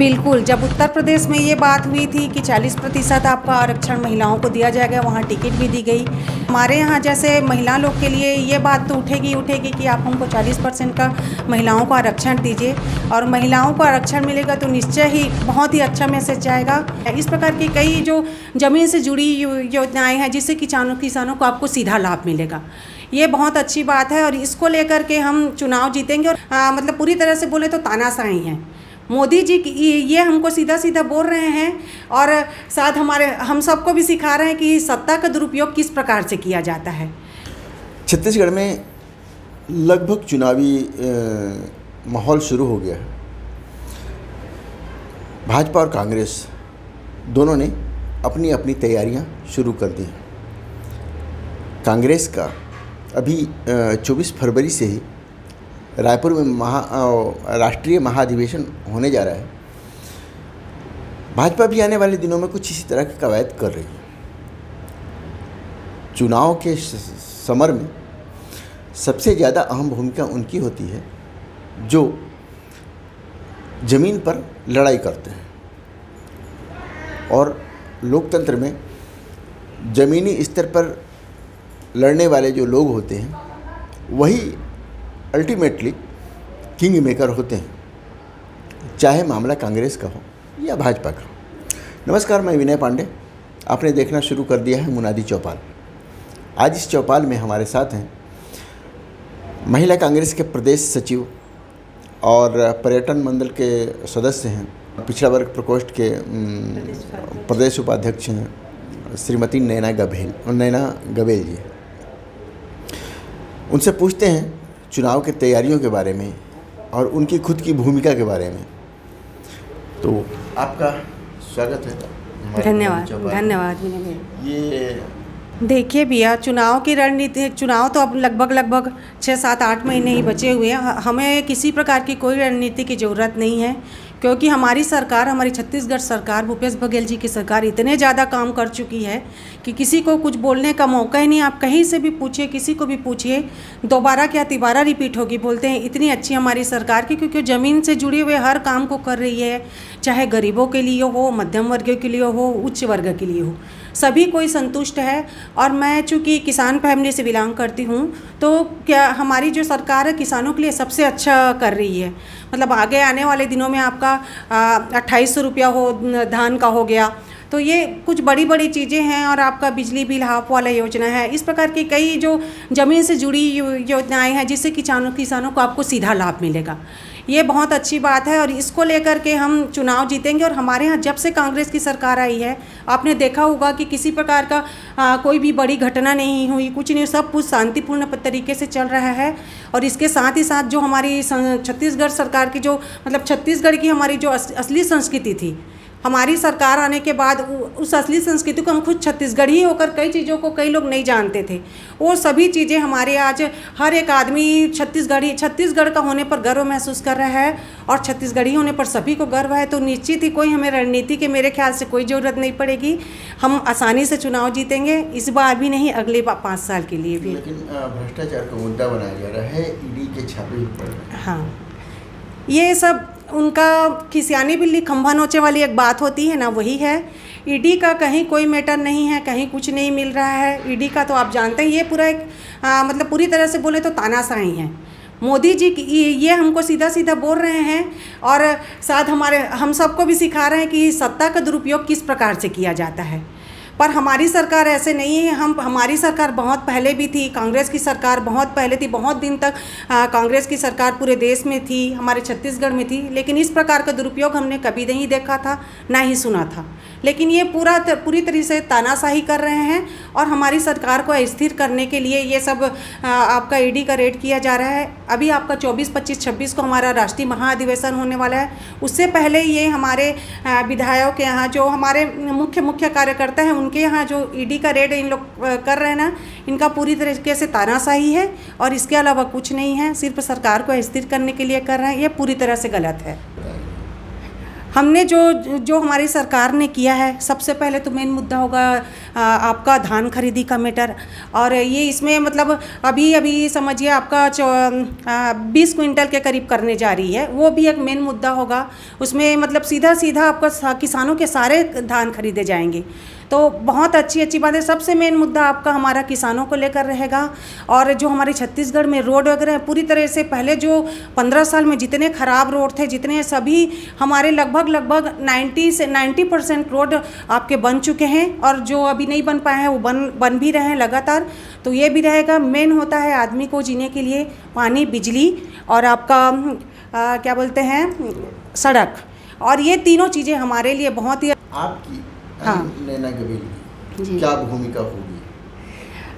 बिल्कुल, जब उत्तर प्रदेश में ये बात हुई थी कि 40% आपका आरक्षण महिलाओं को दिया जाएगा, वहाँ टिकट भी दी गई। हमारे यहाँ जैसे महिला लोग के लिए ये बात तो उठेगी कि आप हमको 40% का महिलाओं को आरक्षण दीजिए, और महिलाओं को आरक्षण मिलेगा तो निश्चय ही बहुत ही अच्छा मैसेज जाएगा। इस प्रकार की कई जो ज़मीन से जुड़ी योजनाएँ हैं जिससे किसानों को आपको सीधा लाभ मिलेगा, ये बहुत अच्छी बात है और इसको लेकर के हम चुनाव जीतेंगे। और मतलब पूरी तरह से बोले तो तानाशाही हैं। मोदी जी ये हमको सीधा सीधा बोल रहे हैं और साथ हम सबको भी सिखा रहे हैं कि सत्ता का दुरुपयोग किस प्रकार से किया जाता है। छत्तीसगढ़ में लगभग चुनावी माहौल शुरू हो गया है। भाजपा और कांग्रेस दोनों ने अपनी अपनी तैयारियां शुरू कर दी हैं। कांग्रेस का अभी 24 फरवरी से ही रायपुर में राष्ट्रीय महाधिवेशन होने जा रहा है। भाजपा भी आने वाले दिनों में कुछ इसी तरह की कवायद कर रही है। चुनाव के समर में सबसे ज़्यादा अहम भूमिका उनकी होती है जो ज़मीन पर लड़ाई करते हैं, और लोकतंत्र में ज़मीनी स्तर पर लड़ने वाले जो लोग होते हैं वही अल्टीमेटली किंग मेकर होते हैं, चाहे मामला कांग्रेस का हो या भाजपा का। नमस्कार, मैं विनय पांडे। आपने देखना शुरू कर दिया है मुनादी चौपाल। आज इस चौपाल में हमारे साथ हैं महिला कांग्रेस के प्रदेश सचिव और पर्यटन मंडल के सदस्य हैं, पिछड़ा वर्ग प्रकोष्ठ के प्रदेश उपाध्यक्ष हैं श्रीमती नैना गबेल जी। उनसे पूछते हैं चुनाव के तैयारियों के बारे में और उनकी खुद की भूमिका के बारे में। तो आपका स्वागत है। धन्यवाद। ये देखिए भैया, चुनाव की रणनीति, चुनाव तो अब लगभग 6, 7, 8 महीने ही बचे हुए हैं। हमें किसी प्रकार की कोई रणनीति की ज़रूरत नहीं है, क्योंकि हमारी सरकार, हमारी छत्तीसगढ़ सरकार, भूपेश बघेल जी की सरकार इतने ज़्यादा काम कर चुकी है कि किसी को कुछ बोलने का मौका ही नहीं। आप कहीं से भी पूछिए, किसी को भी पूछिए, दोबारा क्या तिबारा रिपीट होगी। बोलते हैं इतनी अच्छी हमारी सरकार की, क्योंकि ज़मीन से जुड़े हुए हर काम को कर रही है, चाहे गरीबों के लिए हो, मध्यम वर्ग के लिए हो, उच्च वर्ग के लिए हो, सभी कोई संतुष्ट है। और मैं चूँकि किसान फैमिली से बिलोंग करती हूँ, तो क्या हमारी जो सरकार है किसानों के लिए सबसे अच्छा कर रही है। मतलब आगे आने वाले दिनों में आपका 2800 रुपया हो, धान का हो गया, तो ये कुछ बड़ी बड़ी चीज़ें हैं। और आपका बिजली बिल हाफ वाला योजना है। इस प्रकार की कई जो ज़मीन से जुड़ी योजनाएं हैं जिससे किसानों को आपको सीधा लाभ मिलेगा, ये बहुत अच्छी बात है और इसको लेकर के हम चुनाव जीतेंगे। और हमारे यहाँ जब से कांग्रेस की सरकार आई है, आपने देखा होगा कि किसी प्रकार का कोई भी बड़ी घटना नहीं हुई, कुछ नहीं, सब कुछ शांतिपूर्ण तरीके से चल रहा है। और इसके साथ ही साथ जो हमारी छत्तीसगढ़ सरकार की जो मतलब छत्तीसगढ़ की हमारी जो असली संस्कृति थी, हमारी सरकार आने के बाद उस असली संस्कृति को हम खुद छत्तीसगढ़ी होकर कई चीज़ों को कई लोग नहीं जानते थे। वो सभी चीज़ें हमारे आज हर एक आदमी छत्तीसगढ़ का होने पर गर्व महसूस कर रहा है, और छत्तीसगढ़ी होने पर सभी को गर्व है। तो निश्चित ही कोई हमें रणनीति के मेरे ख्याल से कोई ज़रूरत नहीं पड़ेगी। हम आसानी से चुनाव जीतेंगे, इस बार भी नहीं, अगले 5 साल के लिए भी। लेकिन भ्रष्टाचार का मुद्दा बनाया जा रहा है, ईडी के छापे पड़ रहे हैं। हाँ, ये सब उनका खिसियानी बिल्ली खंभा नोचे वाली एक बात होती है ना, वही है। ईडी का कहीं कोई मैटर नहीं है, कहीं कुछ नहीं मिल रहा है। ईडी का तो आप जानते हैं, ये पूरा एक मतलब पूरी तरह से बोले तो तानाशाही है। मोदी जी ये हमको सीधा सीधा बोल रहे हैं और साथ हम सबको भी सिखा रहे हैं कि सत्ता का दुरुपयोग किस प्रकार से किया जाता है। पर हमारी सरकार ऐसे नहीं है। हमारी सरकार बहुत पहले भी थी, कांग्रेस की सरकार बहुत पहले थी, बहुत दिन तक कांग्रेस की सरकार पूरे देश में थी, हमारे छत्तीसगढ़ में थी, लेकिन इस प्रकार का दुरुपयोग हमने कभी नहीं देखा था, ना ही सुना था। लेकिन ये पूरी तरीके से तानाशाही कर रहे हैं और हमारी सरकार को अस्थिर करने के लिए ये सब आपका ईडी का रेड किया जा रहा है। अभी आपका 24, 25, 26 को हमारा राष्ट्रीय महाधिवेशन होने वाला है। उससे पहले ये हमारे विधायकों के यहाँ जो हमारे मुख्य कार्यकर्ता हैं, उनके यहाँ जो ईडी का रेड इन लोग कर रहे हैं ना, इनका पूरी तरीके से तानाशाही है और इसके अलावा कुछ नहीं है। सिर्फ सरकार को अस्थिर करने के लिए कर रहे हैं, ये पूरी तरह से गलत है। हमने जो हमारी सरकार ने किया है, सबसे पहले तो मेन मुद्दा होगा आपका धान खरीदी का मैटर। और ये इसमें मतलब अभी समझिए आपका 20 क्विंटल के करीब करने जा रही है, वो भी एक मेन मुद्दा होगा। उसमें मतलब सीधा आपका किसानों के सारे धान खरीदे जाएंगे, तो बहुत अच्छी बात है। सबसे मेन मुद्दा आपका हमारा किसानों को लेकर रहेगा। और जो हमारे छत्तीसगढ़ में रोड वगैरह है, पूरी तरह से पहले जो 15 साल में जितने ख़राब रोड थे, जितने सभी हमारे लगभग 90 से 90% रोड आपके बन चुके हैं, और जो अभी नहीं बन पाए हैं वो बन भी रहे हैं लगातार। तो ये भी रहेगा। मेन होता है आदमी को जीने के लिए पानी, बिजली और आपका क्या बोलते हैं, सड़क। और ये तीनों चीज़ें हमारे लिए बहुत ही आपकी हाँ नैना गबील की क्या भूमिका होगी?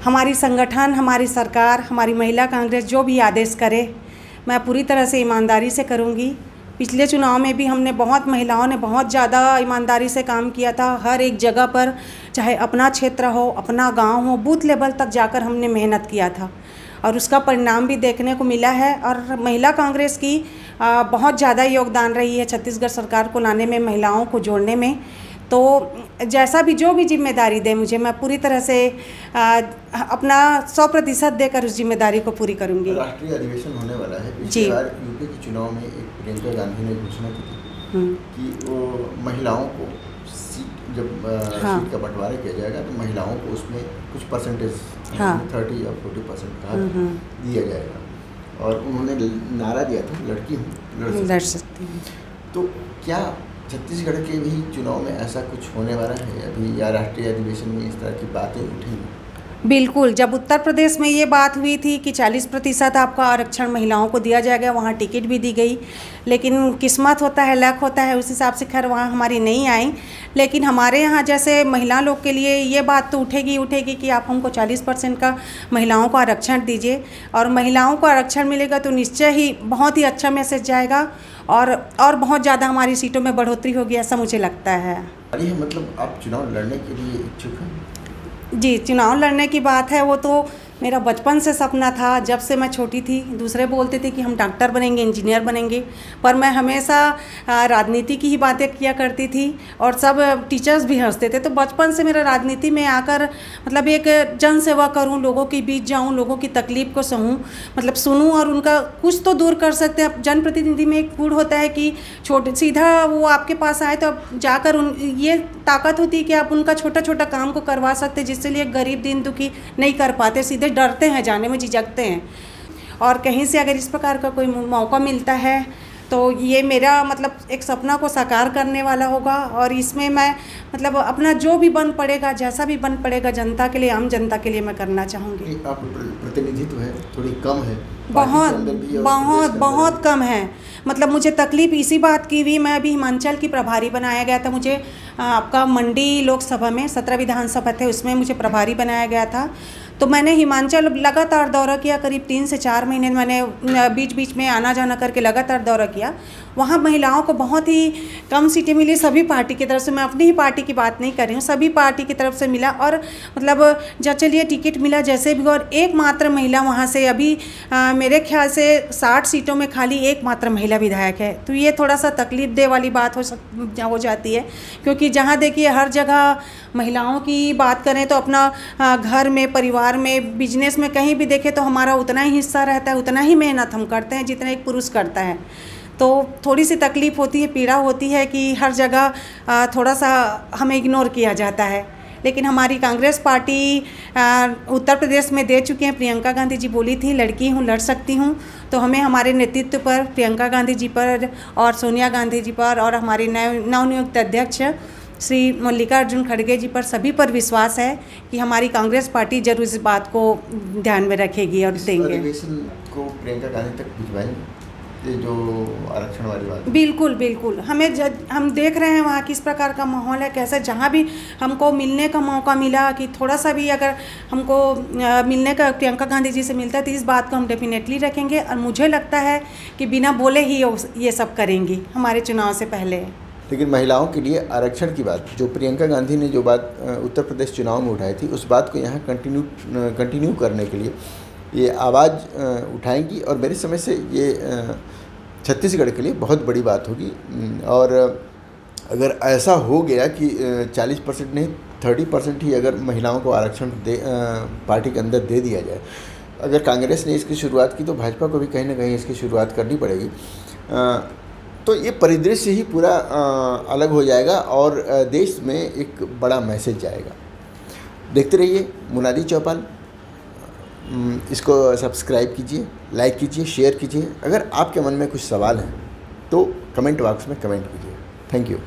हमारी संगठन, हमारी सरकार, हमारी महिला कांग्रेस जो भी आदेश करे, मैं पूरी तरह से ईमानदारी से करूंगी। पिछले चुनाव में भी हमने महिलाओं ने बहुत ज़्यादा ईमानदारी से काम किया था। हर एक जगह पर, चाहे अपना क्षेत्र हो, अपना गांव हो, बूथ लेवल तक जाकर हमने मेहनत किया था, और उसका परिणाम भी देखने को मिला है। और महिला कांग्रेस की बहुत ज़्यादा योगदान रही है छत्तीसगढ़ सरकार को लाने में, महिलाओं को जोड़ने में। तो जैसा भी जो भी जिम्मेदारी दे मुझे, मैं पूरी तरह से अपना 100% देकर उस जिम्मेदारी को पूरी करूंगी। राष्ट्रीय अधिवेशन होने वाला है। पिछली बार यूपी के चुनाव में एक प्रियंका गांधी ने घोषणा की थी कि वो महिलाओं को सीट, जब सीट का बंटवारा किया जाएगा तो महिलाओं को उसमें कुछ परसेंटेज 30 या 40% का दिया जाएगा। और उन्होंने नारा दिया था, लड़की हूँ लड़ सकती हूँ। तो क्या छत्तीसगढ़ के भी चुनाव में ऐसा कुछ होने वाला है अभी, या राष्ट्रीय अधिवेशन में इस तरह की बातें उठेंगी? बिल्कुल। जब उत्तर प्रदेश में ये बात हुई थी कि 40% आपका आरक्षण महिलाओं को दिया जाएगा, वहाँ टिकट भी दी गई, लेकिन किस्मत होता है, लक होता है, उस हिसाब से खैर वहाँ हमारी नहीं आई। लेकिन हमारे यहाँ जैसे महिला लोग के लिए ये बात तो उठेगी कि आप हमको 40% का महिलाओं को आरक्षण दीजिए, और महिलाओं को आरक्षण मिलेगा तो निश्चय ही बहुत ही अच्छा मैसेज जाएगा, और बहुत ज़्यादा हमारी सीटों में बढ़ोतरी होगी, ऐसा मुझे लगता है। मतलब आप चुनाव लड़ने के लिए इच्छुक हैं? जी, चुनाव लड़ने की बात है, वो तो मेरा बचपन से सपना था। जब से मैं छोटी थी, दूसरे बोलते थे कि हम डॉक्टर बनेंगे, इंजीनियर बनेंगे, पर मैं हमेशा राजनीति की ही बातें किया करती थी, और सब टीचर्स भी हंसते थे। तो बचपन से मेरा राजनीति में आकर मतलब एक जन सेवा करूं, लोगों के बीच जाऊं, लोगों की तकलीफ़ को सहूं, मतलब सुनूं, और उनका कुछ तो दूर कर सकते हैं। जनप्रतिनिधि में एक गुण होता है कि सीधा वो आपके पास आए तो जाकर ये ताकत होती है कि आप उनका छोटा काम को करवा सकते, जिससे लिए गरीब दीन दुखी नहीं कर पाते, सीधे डरते हैं जाने में, झिझकते हैं। और कहीं से अगर इस प्रकार का कोई मौका मिलता है तो ये मेरा मतलब एक सपना को साकार करने वाला होगा। और इसमें मैं मतलब अपना जो भी बन पड़ेगा, जैसा भी बन पड़ेगा, जनता के लिए, आम जनता के लिए मैं करना चाहूँगी। आप प्रतिनिधित्व है थोड़ी कम है, बहुत कम है। मतलब मुझे तकलीफ़ इसी बात की हुई, मैं अभी हिमाचल की प्रभारी बनाया गया था। मुझे आपका मंडी लोकसभा में 17 विधानसभा थे, उसमें मुझे प्रभारी बनाया गया था। तो मैंने हिमाचल लगातार दौरा किया, करीब 3 से 4 महीने मैंने बीच में आना जाना करके लगातार दौरा किया। वहाँ महिलाओं को बहुत ही कम सीटें मिली, सभी पार्टी की तरफ से। मैं अपनी ही पार्टी की बात नहीं कर रही हूँ, सभी पार्टी की तरफ से मिला। और मतलब जब चलिए टिकट मिला जैसे भी, और एकमात्र महिला वहाँ से अभी मेरे ख्याल से 60 सीटों में खाली एकमात्र महिला विधायक है। तो ये थोड़ा सा तकलीफ दे वाली बात हो जाती है, क्योंकि जहाँ देखिए हर जगह महिलाओं की बात करें तो अपना घर में, परिवार में, बिजनेस में कहीं भी देखें तो हमारा उतना ही हिस्सा रहता है, उतना ही मेहनत हम करते हैं जितना एक पुरुष करता है। तो थोड़ी सी तकलीफ़ होती है, पीड़ा होती है कि हर जगह थोड़ा सा हमें इग्नोर किया जाता है। लेकिन हमारी कांग्रेस पार्टी उत्तर प्रदेश में दे चुके हैं। प्रियंका गांधी जी बोली थी लड़की हूँ, लड़ सकती हूँ। तो हमें हमारे नेतृत्व पर, प्रियंका गांधी जी पर और सोनिया गांधी जी पर, और हमारे नवनियुक्त अध्यक्ष श्री मल्लिकार्जुन खड़गे जी पर, सभी पर विश्वास है कि हमारी कांग्रेस पार्टी जरूर इस बात को ध्यान में रखेगी और देंगे। को प्रियंका गांधी तक भिजवाएंगे ये जो आरक्षण वाली बात? बिल्कुल। हम देख रहे हैं वहाँ किस प्रकार का माहौल है, कैसे जहाँ भी हमको मिलने का मौका मिला कि थोड़ा सा भी अगर हमको मिलने का प्रियंका गांधी जी से मिलता है तो इस बात को हम डेफिनेटली रखेंगे। और मुझे लगता है कि बिना बोले ही ये सब करेंगी हमारे चुनाव से पहले। लेकिन महिलाओं के लिए आरक्षण की बात, जो प्रियंका गांधी ने जो बात उत्तर प्रदेश चुनाव में उठाई थी, उस बात को यहाँ कंटिन्यू करने के लिए ये आवाज़ उठाएंगी, और मेरे समझ से ये छत्तीसगढ़ के लिए बहुत बड़ी बात होगी। और अगर ऐसा हो गया कि 40% नहीं 30% ही अगर महिलाओं को आरक्षण पार्टी के अंदर दे दिया जाए, अगर कांग्रेस ने इसकी शुरुआत की तो भाजपा को भी कहीं ना कहीं इसकी शुरुआत करनी पड़ेगी। तो ये परिदृश्य ही पूरा अलग हो जाएगा और देश में एक बड़ा मैसेज जाएगा। देखते रहिए मुनादी चौपाल। इसको सब्सक्राइब कीजिए, लाइक कीजिए, शेयर कीजिए। अगर आपके मन में कुछ सवाल हैं तो कमेंट बॉक्स में कमेंट कीजिए। Thank you.